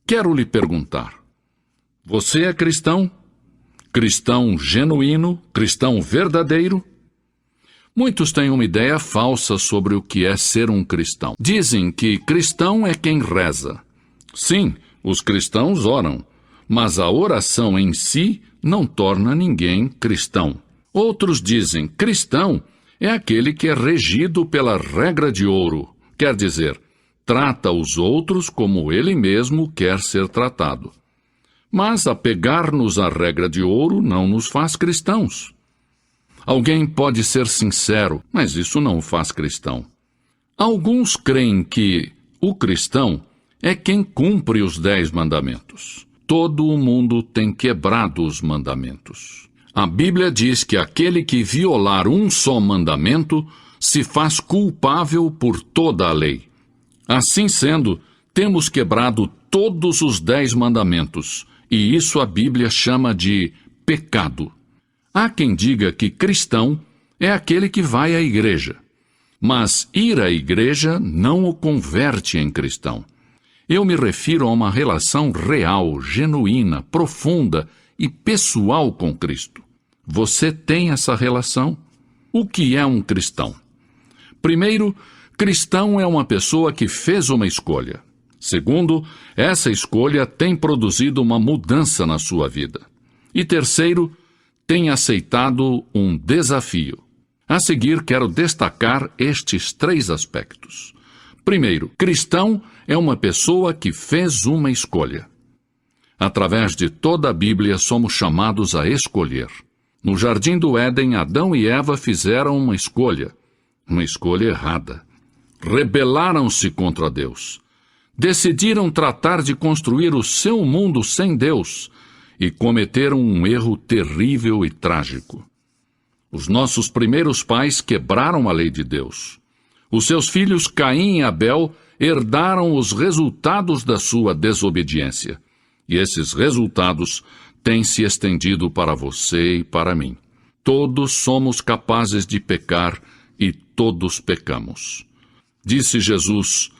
Quero lhe perguntar: você é cristão? Cristão genuíno? Cristão verdadeiro? Muitos têm uma ideia falsa sobre o que é ser um cristão. Dizem que cristão é quem reza. Sim, os cristãos oram, mas a oração em si não torna ninguém cristão. Outros dizem cristão é aquele que é regido pela regra de ouro, quer dizer, trata os outros como ele mesmo quer ser tratado. Mas apegar-nos à regra de ouro não nos faz cristãos. Alguém pode ser sincero, mas isso não o faz cristão. Alguns creem que o cristão é quem cumpre os 10 mandamentos. Todo o mundo tem quebrado os mandamentos. A Bíblia diz que aquele que violar um só mandamento se faz culpável por toda a lei. Assim sendo, temos quebrado todos os 10 mandamentos, e isso a Bíblia chama de pecado. Há quem diga que cristão é aquele que vai à igreja, mas ir à igreja não o converte em cristão. Eu me refiro a uma relação real, genuína, profunda e pessoal com Cristo. Você tem essa relação? O que é um cristão? Primeiro, cristão é uma pessoa que fez uma escolha. Segundo, essa escolha tem produzido uma mudança na sua vida. E terceiro, tem aceitado um desafio. A seguir, quero destacar estes 3 aspectos. Primeiro, cristão é uma pessoa que fez uma escolha. Através de toda a Bíblia, somos chamados a escolher. No Jardim do Éden, Adão e Eva fizeram uma escolha errada. Rebelaram-se contra Deus. Decidiram tratar de construir o seu mundo sem Deus e cometeram um erro terrível e trágico. Os nossos primeiros pais quebraram a lei de Deus. Os seus filhos Caim e Abel herdaram os resultados da sua desobediência. E esses resultados têm se estendido para você e para mim. Todos somos capazes de pecar e todos pecamos. Disse Jesus: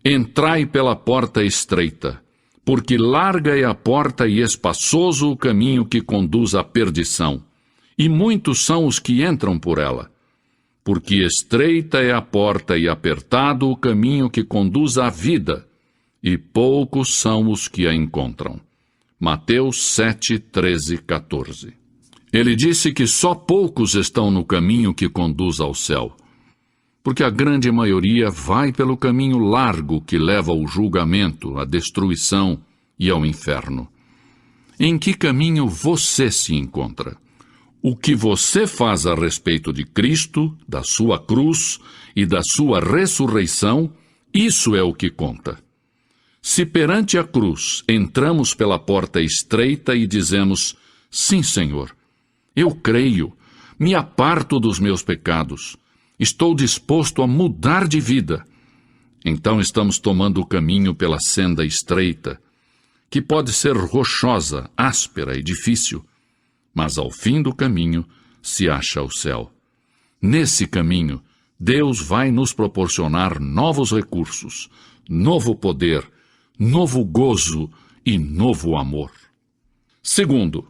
entrai pela porta estreita, porque larga é a porta e espaçoso o caminho que conduz à perdição, e muitos são os que entram por ela. Porque estreita é a porta e apertado o caminho que conduz à vida, e poucos são os que a encontram. Mateus 7, 13, 14. Ele disse que só poucos estão no caminho que conduz ao céu, porque a grande maioria vai pelo caminho largo que leva ao julgamento, à destruição e ao inferno. Em que caminho você se encontra? O que você faz a respeito de Cristo, da sua cruz e da sua ressurreição, isso é o que conta. Se perante a cruz entramos pela porta estreita e dizemos: sim, Senhor, eu creio, me aparto dos meus pecados, estou disposto a mudar de vida, então estamos tomando o caminho pela senda estreita, que pode ser rochosa, áspera e difícil, mas ao fim do caminho se acha o céu. Nesse caminho, Deus vai nos proporcionar novos recursos, novo poder, novo gozo e novo amor. Segundo,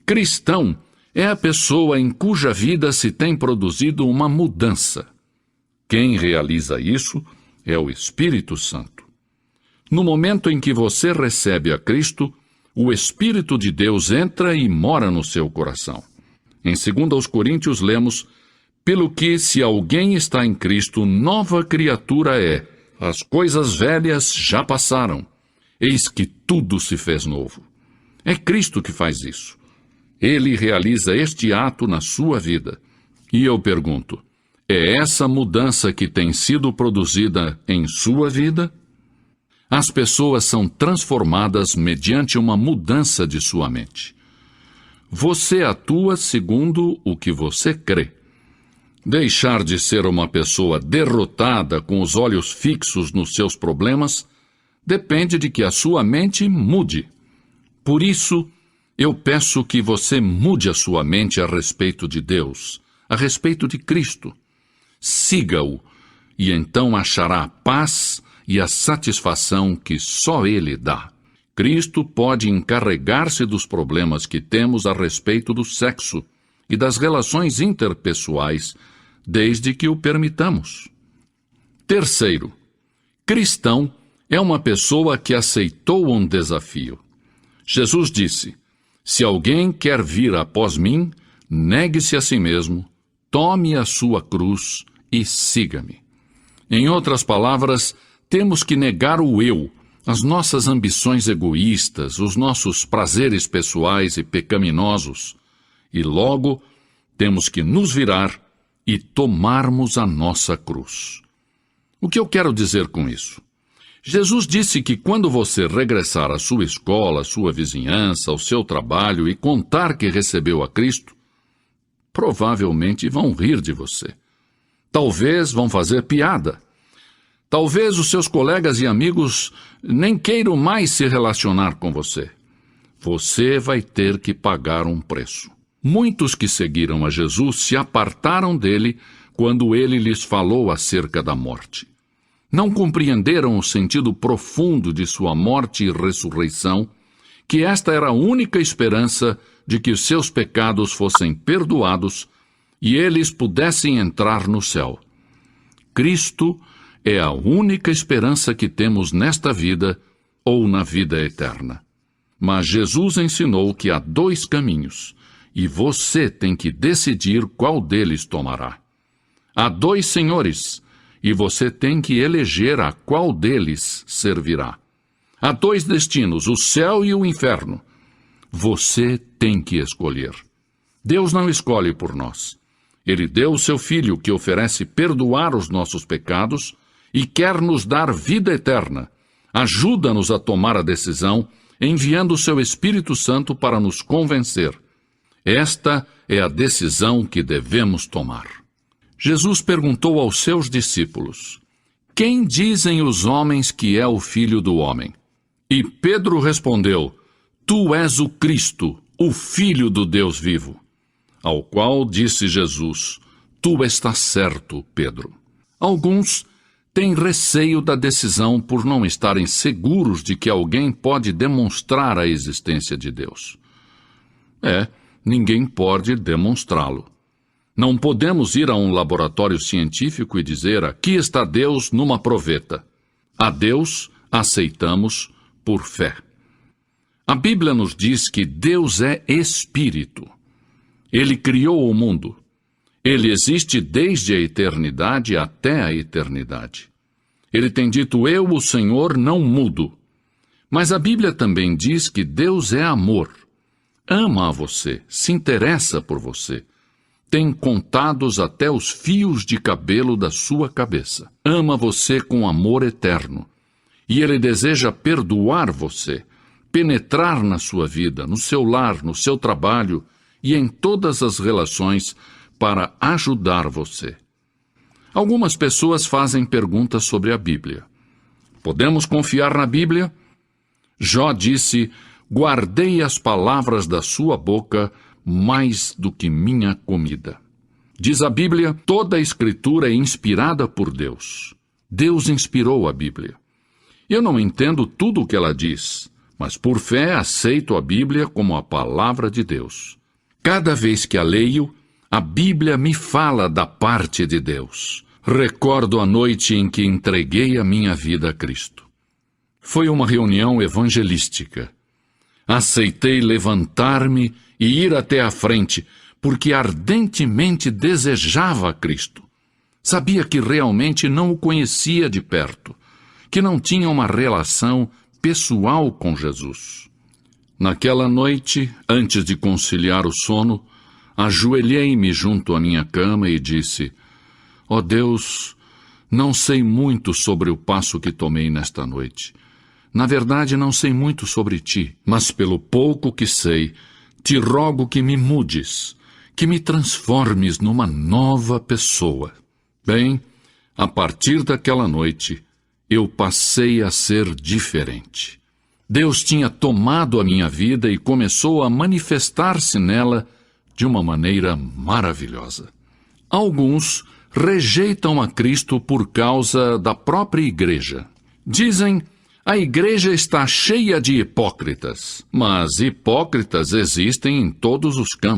cristão é a pessoa em cuja vida se tem produzido uma mudança. Quem realiza isso é o Espírito Santo. No momento em que você recebe a Cristo, o Espírito de Deus entra e mora no seu coração. Em 2 Coríntios lemos: pelo que, se alguém está em Cristo, nova criatura é. As coisas velhas já passaram. Eis que tudo se fez novo. É Cristo que faz isso. Ele realiza este ato na sua vida. E eu pergunto: é essa mudança que tem sido produzida em sua vida? As pessoas são transformadas mediante uma mudança de sua mente. Você atua segundo o que você crê. Deixar de ser uma pessoa derrotada com os olhos fixos nos seus problemas depende de que a sua mente mude. Por isso, eu peço que você mude a sua mente a respeito de Deus, a respeito de Cristo. Siga-o, e então achará a paz e a satisfação que só Ele dá. Cristo pode encarregar-se dos problemas que temos a respeito do sexo e das relações interpessoais, desde que o permitamos. Terceiro, cristão é uma pessoa que aceitou um desafio. Jesus disse: se alguém quer vir após mim, negue-se a si mesmo, tome a sua cruz e siga-me. Em outras palavras, temos que negar o eu, as nossas ambições egoístas, os nossos prazeres pessoais e pecaminosos, e logo temos que nos virar e tomarmos a nossa cruz. O que eu quero dizer com isso? Jesus disse que quando você regressar à sua escola, à sua vizinhança, ao seu trabalho e contar que recebeu a Cristo, provavelmente vão rir de você. Talvez vão fazer piada. Talvez os seus colegas e amigos nem queiram mais se relacionar com você. Você vai ter que pagar um preço. Muitos que seguiram a Jesus se apartaram dele quando ele lhes falou acerca da morte. Não compreenderam o sentido profundo de sua morte e ressurreição, que esta era a única esperança de que os seus pecados fossem perdoados e eles pudessem entrar no céu. Cristo é a única esperança que temos nesta vida ou na vida eterna. Mas Jesus ensinou que há 2 caminhos, e você tem que decidir qual deles tomará. Há 2 senhores, e você tem que eleger a qual deles servirá. Há 2 destinos, o céu e o inferno. Você tem que escolher. Deus não escolhe por nós. Ele deu o seu Filho, que oferece perdoar os nossos pecados e quer nos dar vida eterna. Ajuda-nos a tomar a decisão, enviando o seu Espírito Santo para nos convencer. Esta é a decisão que devemos tomar. Jesus perguntou aos seus discípulos: quem dizem os homens que é o Filho do Homem? E Pedro respondeu: tu és o Cristo, o Filho do Deus vivo. Ao qual disse Jesus: tu estás certo, Pedro. Alguns têm receio da decisão por não estarem seguros de que alguém pode demonstrar a existência de Deus. Ninguém pode demonstrá-lo. Não podemos ir a um laboratório científico e dizer: aqui está Deus numa proveta. A Deus aceitamos por fé. A Bíblia nos diz que Deus é Espírito. Ele criou o mundo. Ele existe desde a eternidade até a eternidade. Ele tem dito: eu, o Senhor, não mudo. Mas a Bíblia também diz que Deus é amor. Ama a você, se interessa por você. Tem contados até os fios de cabelo da sua cabeça. Ama você com amor eterno. E Ele deseja perdoar você, penetrar na sua vida, no seu lar, no seu trabalho e em todas as relações para ajudar você. Algumas pessoas fazem perguntas sobre a Bíblia. Podemos confiar na Bíblia? Jó disse: guardei as palavras da sua boca mais do que minha comida. Diz a Bíblia: toda a Escritura é inspirada por Deus. Deus inspirou a Bíblia. Eu não entendo tudo o que ela diz, mas por fé aceito a Bíblia como a palavra de Deus. Cada vez que a leio, a Bíblia me fala da parte de Deus. Recordo a noite em que entreguei a minha vida a Cristo. Foi uma reunião evangelística. Aceitei levantar-me e ir até a frente, porque ardentemente desejava Cristo. Sabia que realmente não o conhecia de perto, que não tinha uma relação pessoal com Jesus. Naquela noite, antes de conciliar o sono, ajoelhei-me junto à minha cama e disse: ó Deus, não sei muito sobre o passo que tomei nesta noite. Na verdade, não sei muito sobre ti, mas pelo pouco que sei, te rogo que me mudes, que me transformes numa nova pessoa. Bem, a partir daquela noite, eu passei a ser diferente. Deus tinha tomado a minha vida e começou a manifestar-se nela de uma maneira maravilhosa. Alguns rejeitam a Cristo por causa da própria igreja. Dizem: A igreja está cheia de hipócritas, mas hipócritas existem em todos os campos.